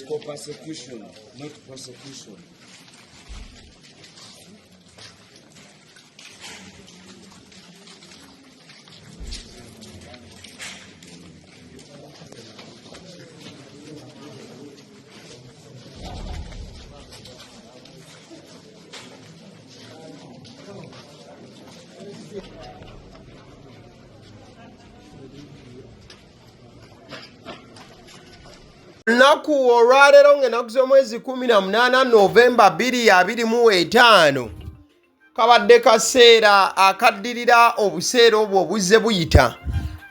Co-persecution, not prosecution. Lunaku olwaleero ng'ennaku z'omwezi 18 Novemba 2025 kabadde kaseera akaddirira obuseera obwo obuzze buyita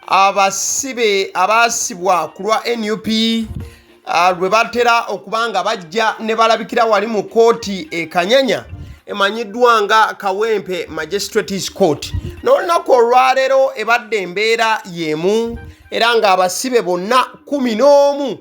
abasibe abaasibwa ku lwa NUP lwe batera okuba nga bajja ne balabikira wali mu kooti e Kanyanya emanyiddwa nga Kawempe Magistrates Court. N'olunaku olwaleero ebadde embeera y'emu era ng'abasibe bonna 11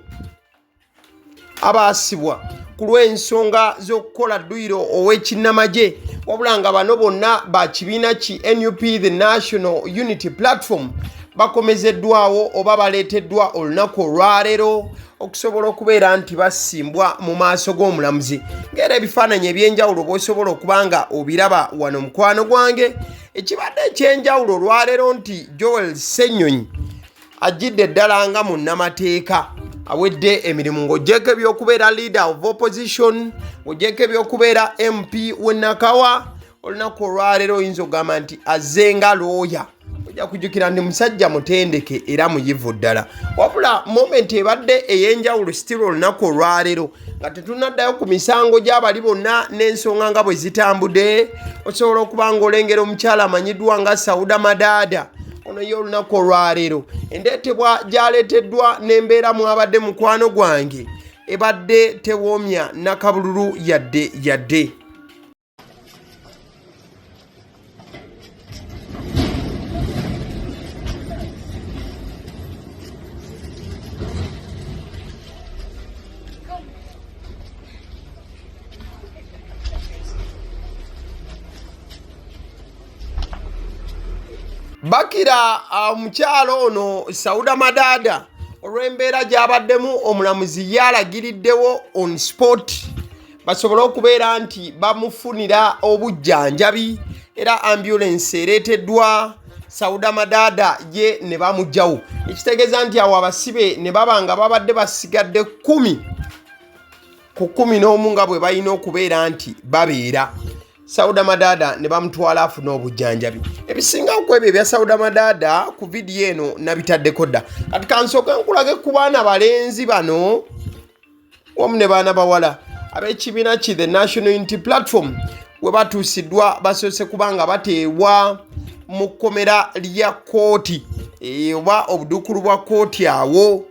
abaasibwa ku lw'ensonga z'okukola dduyiro ow'ekinnamagye wabula nga bano bonna ba kibiina ki NUP the National Unity Platform bakomezeddwawo oba baleeteddwa olunaku olwaleero okusobola okubeera nti basimbwa mu maaso g'omulamuzi. Ng'era ebifaananyi ebyenjawulo bw'osobola okuba nga obiraba wano mukwano gwange, ekibadde ekyenjawulo olwaleero nti Joel Ssenyonyi ajjidde ddala nga munnamateeka awedde emirimu ng'ogyeko ebyokubeera leader of opposition, ng'ogyeko ebyokubeera MP w'Ennakawa. Olunaku olwaleero oyinza okugamba nti azze nga looya, ojja kujjukira ndi musajja mutendeke era muyivu ddala. Wabula moment ebadde ey'enjawulo sitira olunaku olwaleero nga tetunaddayo ku misango gy'abali bonna n'ensonga nga bwe zitambudde. Osobola okuba ng'olengera omukyala amanyiddwa nga Sauda Madada. Ono ye olunaku olwaleero endeetebwa gyaleeteddwa n'embeera mwabadde mukwano gwange ebadde tewoomya nakabululu yadde. Bakira omukyalo ono Sauda Madada olw'embeera gy'abaddemu omulamuzi yalagiriddewo on spot basobole okubeera nti bamufunira obujjanjabi era ambulance ereeteddwa Sauda Madada ye ne bamugjawo. Ekitegeeza nti awo abasibe ne baba nga babadde basigadde 10 ku 11 nga bwe balina okubeera nti babeera. Sauda Madada ne bamutwala afuna obujjanjabi. Ebisinga ku ebyo ebya Sauda Madada ku vidiyo eno nabitaddeko dda. Kati kansooka nkulage ku baana balenzi bano wamu ne baana bawala ab'ekibiina ki the National Unity Platform we batuusiddwa basoose kuba nga bateebwa mu kkomera lya kooti oba obuduukulu bwa kooti awo.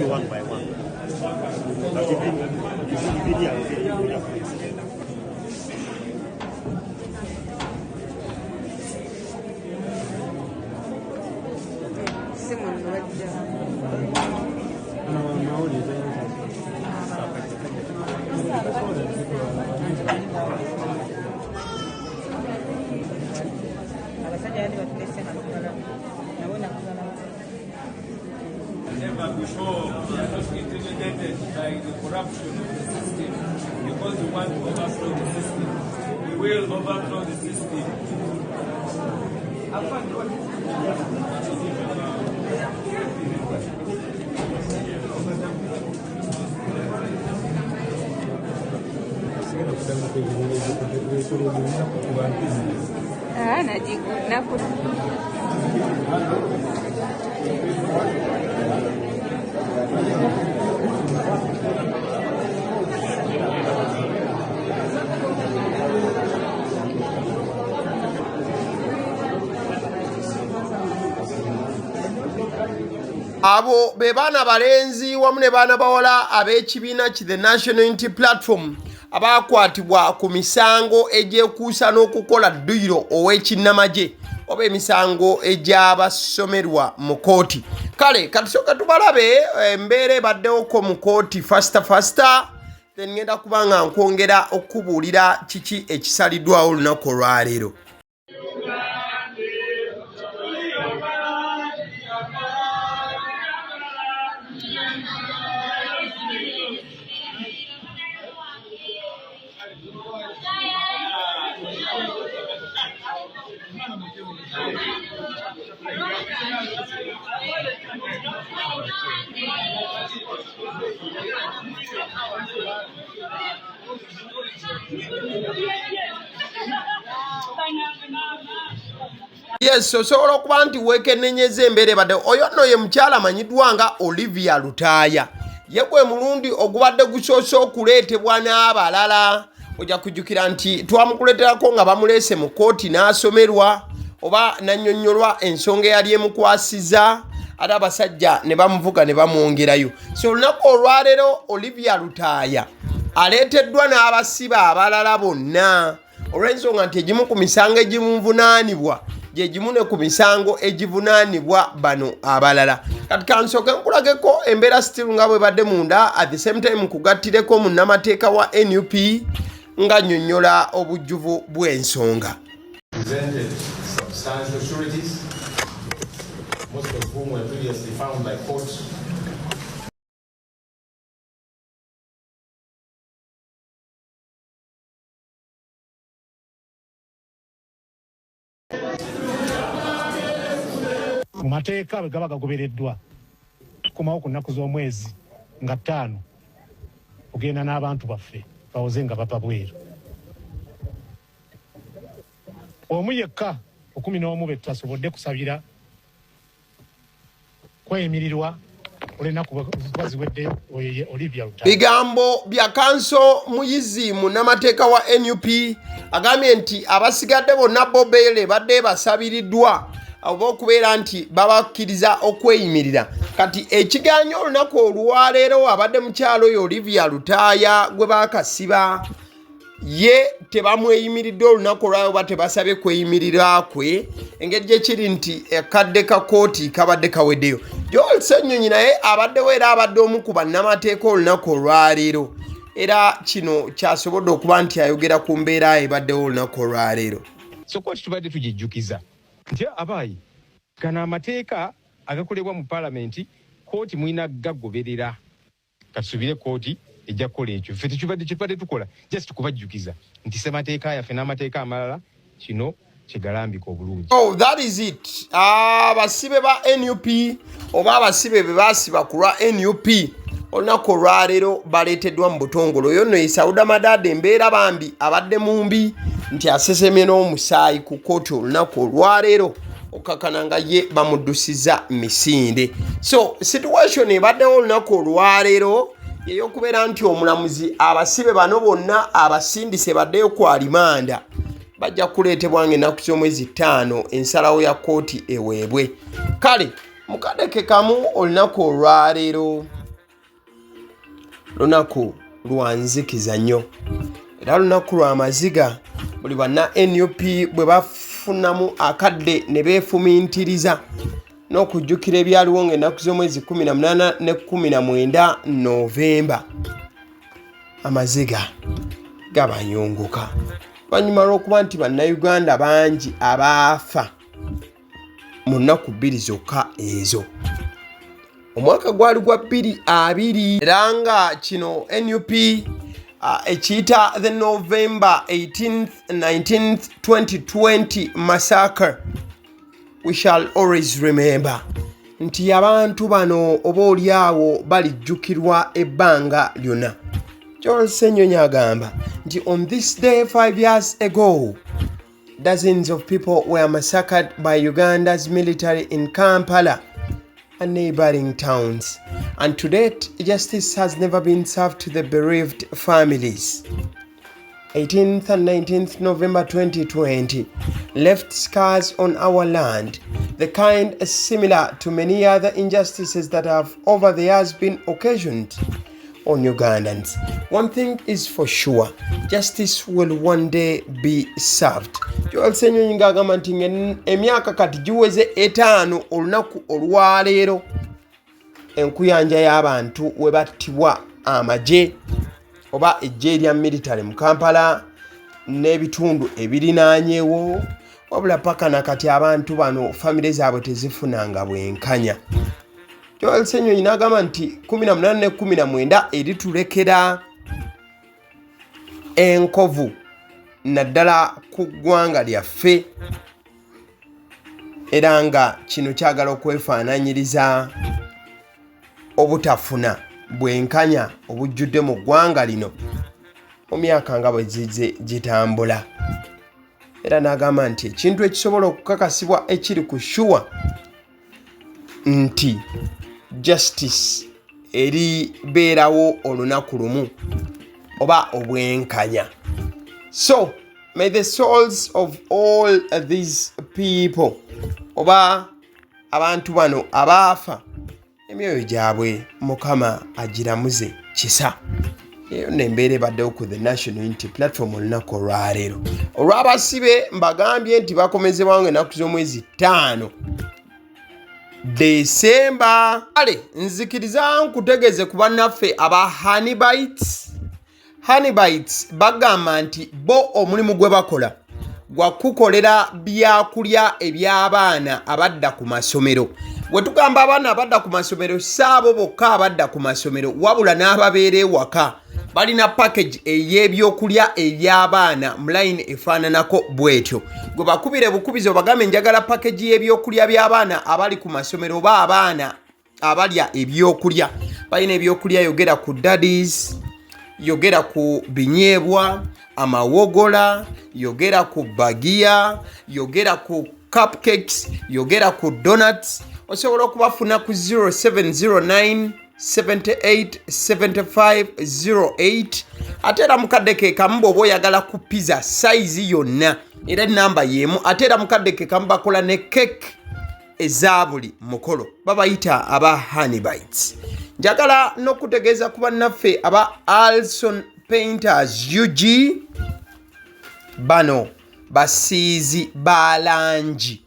One by one. Never before we are not intimidated by the corruption of the system because we want to overthrow the system. We will overthrow the system. abo be baana balenzi wamu ne baana bawala ab'ekibiina ki the National Unity Platform abakwatibwa ku misango egyekuusa n'okukola dduyiro ow'ekinnamagye oba emisango egy'abasomerwa mu kooti. Kale katusooka tubalabe embeera ebaddewoko mu kooti fasita then ngenda kuba nga nkwongera okubuulira kiki ekisaliddwawo olunaku olwaleero. Yes, osobola okuba nti weekennenyeza embeera ebadde. Oyo nno ye mukyala amanyiddwa nga Olivia Lutaaya. Ye gwe mulundi ogubadde gusoose okuleetebwa n'abalala. Ojja kujjukira nti twamukuleeterako nga bamuleese mu kooti n'asomerwa oba nannyonnyolwa ensonga eyali emukwasiza ate abasajja ne bamuvuga ne bamwongerayo. So olunaku olwaleero Olivia Lutaaya aleeteddwa n'abasibe abalala bonna olw'ensonga nti egimu ku misango egimuvunaanibwa gye gimu ne ku misango egivunaanibwa bano abalala. Kati kansooke nkulageko embeera still nga bwe badde munda at the same time kugattireko munnamateeka wa NUP nga nnyonnyola obujjuvu bw'ensonga. Substantial sureties, most of whom were previously found by courts. Mu mateeka bwe gaba gagobereddwa tukomawo ku nnaku z'omwezi nga 5 ogenda n'abantu baffe bawoze nga bapa bweru. Omu yekka 11 be twasobodde kusabira kweyimirirwa olw'ennaku baziweddeyo oyo Olivia Lutaaya. Bigambo bya kanso muyizi munnamateeka wa NUP agambye nti abasigadde bonna Bobele badde basabiriddwa oba okubeera nti babakkiriza okweyimirira. Kati ekiganyo olunaku olwaleero abadde mukyalo oyo Olivia Lutaaya gwe baakasiba ye tebamweyimiridde olunaku olwayo oba tebasabye kweyimirira kwe engeri gye kiri nti akadde ka kooti kabadde kaweddeyo. Joel Ssenyonyi naye abaddewo era abadde omu ku bannamateeka olunaku olwaleero era kino kyasobodde okuba nti ayogera ku mbeera ebaddewo olunaku olwaleero. So kooti tubadde tugijjukiza nti abaayi gano amateeka agakolebwa mu paalamenti kooti mulina gagoberera katusubire kooti ejja kukola ekyo. Ffe tekibadde tukola just kubajjukiza nti ssemateeka yaffe n'amateeka amalala kino kyegalambika obulungi. Oh, that is it. Abasibe ba NUP oba abasibe be baasiba ku lwa NUP olunaku olwaleero baleeteddwa mu butongole. Oyo nno ye Sauda Madada embeera bambi abadde mumbi nti asesemye n'omusaayi ku kooti olunaku olwaleero okakana nga ye bamuddusiza misinde. So situation ebaddewo olunaku olwaleero yeyokubeera nti omulamuzi abasibe bano bonna abasindise baddeyo ku alimanda bajja kuleetebwa ng'ennaku z'omwezi 5 ensalawo ya kooti eweebwe. Kale mukadeke kamu olunaku olwaleero lunaku lwanzikiza nnyo era lunaku lwa maziga. Buli banna NUP bwe bafunamu akadde ne beefumintiriza n'okujjukira ebyaliwo ng'ennaku z'omwezi 18 ne 19 Novemba, amaziga gabanyunguka banyuma lw'okuba nti bannayuganda bangi abaafa mu nnaku 2 zokka ezo. Omwaka gwali gwa 2020 era nga kino NUP ekiyita the November 18th 19th 2020 massacre. We shall always remember nti abantu bano oba oliawo balijjukirwa ebbanga lyonna. Joel Ssenyonyi agamba nti on this day 5 years ago dozens of people were massacred by Uganda's military in Kampala and neighboring towns. And to date, justice has never been served to the bereaved families. 18th and 19th November 2020 left scars on our land, the kind similar to many other injustices that have over the years been occasioned on Ugandans. One thing is for sure, justice will one day be served. Joel Senyonyi ng'agamba nti emyaka kati giweze 5 olunaku olwaleero enkuyanja y'abantu we battibwa amagye oba ejje lya military mu Kampala n'ebitundu ebirinaanyeewo, wabula paka na kati abantu bano famire zaabwe tezifunanga bwenkanya. Joel Senyonyi n'agamba nti 18 ne 19 eritulekera enkovu naddala ku ggwanga lyaffe, era nga kino kyagala okwefaananyiriza obutafuna bwenkanya obujjudde mu ggwanga lino mu myaka nga bwe zizze gitambula. Era n'agamba nti ekintu ekisobola okukakasibwa ekiri ku shuwa nti justice eribeerawo olunaku lumu oba obwenkanya. So may the souls of all these people oba abantu bano abaafa emyoyo gyabwe Mukama agiramuze kisa. Eyo n'embeera ebaddewo ku the National Unity Platform olunaku olwaleero. Olw'abasibe mbagambye nti bakomezebwawo ng'ennaku z'omwezi 5 Desemba. Ale nzikiriza nkutegeeze ku bannaffe aba Honeybites bagamba nti bo omulimu gwe bakola gwa kukolera byakulya eby'abaana abadda ku masomero. Bwe tugamba abaana abadda ku masomero saabo bokka abadda ku masomero, wabula n'ababeera ewaka balina package ey'ebyokulya eby'abaana mu line efaananako bwetyo. Gwe bakubire bukubizo bagambe njagala package y'ebyokulya by'abaana abali ku masomero oba abaana abalya ebyokulya. Balina ebyokulya yogera ku daddies, yogera ku binyeebwa, amawogola, yogera ku bagiya, yogera ku cupcakes, yogera ku donuts. Osobola okubafuna ku 0709 78 75 08. Ate era mukadde ke kamu bw'oba oyagala ku pizza size yonna era namba y'emu. Ate era mukadde ke kamu bakola ne cake eza buli mukolo, babayita aba Honeybites. Njagala n'okutegeeza ku bannaffe aba Alson Painters UG, bano basiizi ba langi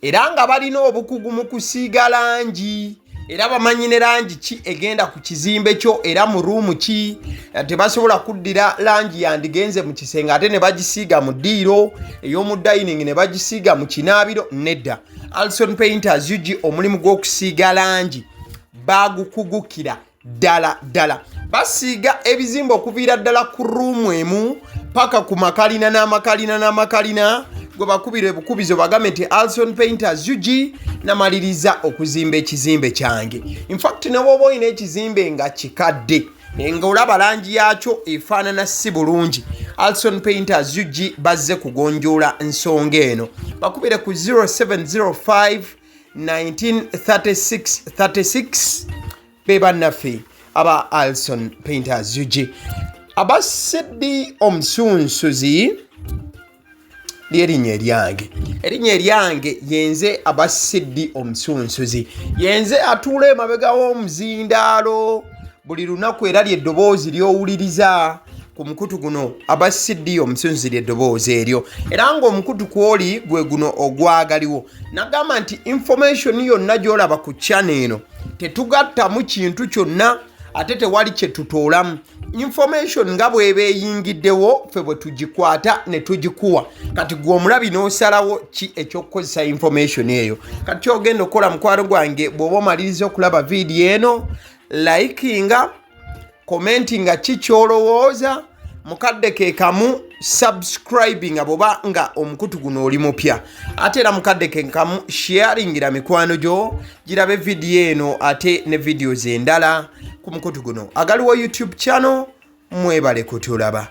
era nga balina obukugu mu kusiiga langi, era bamanyi ne langi ki egenda ku kizimbe kyo era mu ruumu ki. Tebasobola kuddira langi yandigenze mu kisenge ate ne bagisiiga mu ddiiro ey'omu dining ne bagisiiga mu kinaabiro. Nedda, Alson Painters UG omulimu gw'okusiiga langi bagukugukira ddala. Basiiga ebizimbe okuviira ddala ku ruumu emu paka ku makalina n'amakalina. Gwe bakubire bukubizo bagambe nti Alson Painters UG namaliriza okuzimba ekizimbe kyange. In fact ne bw'oba olina ekizimbe nga kikadde nga olaba langi yaakyo efaanana si bulungi, Alson Painters UG bazze kugonjoola nsonga eno. Bakubire ku 0705 1936 be bannaffe aba Alson Painters UG. Aba Eddy omusunsuzi ly'erinnya eryange yenze aba Eddy omusunsuzi, yenze atuula emabega w'omuzindaalo buli lunaku era ly'eddoboozi ly'owuliriza ku mukutu guno. Aba Eddy omusunsuzi ly'eddoboozi eryo, era ng'omukutu kw'oli gwe guno ogwagaliwo. Nagamba nti information yonna gy'olaba ku channel eno tetugattamu kintu kyonna ate tewali kye tutoolamu. Information nga bw'eba eyingiddewo ffe bwe tugikwata ne tugikuwa. Kati gwe omulabi n'osalawo ki eky'okukozesa information eyo. Kati ky'ogenda okukola mukwano gwange bw'oba omaliriza okulaba vidiyo eno, likinga, commentinga ki ky'olowooza, mukadde ke kamu subscribinga bw'oba nga omukutu guno oli mupya. Ate era mukadde ke kamu sharingira mikwano gyo girabe vidiyo eno ate ne videos endala ku mukutu guno. Agaliwo YouTube channel, mwebale kutulaba.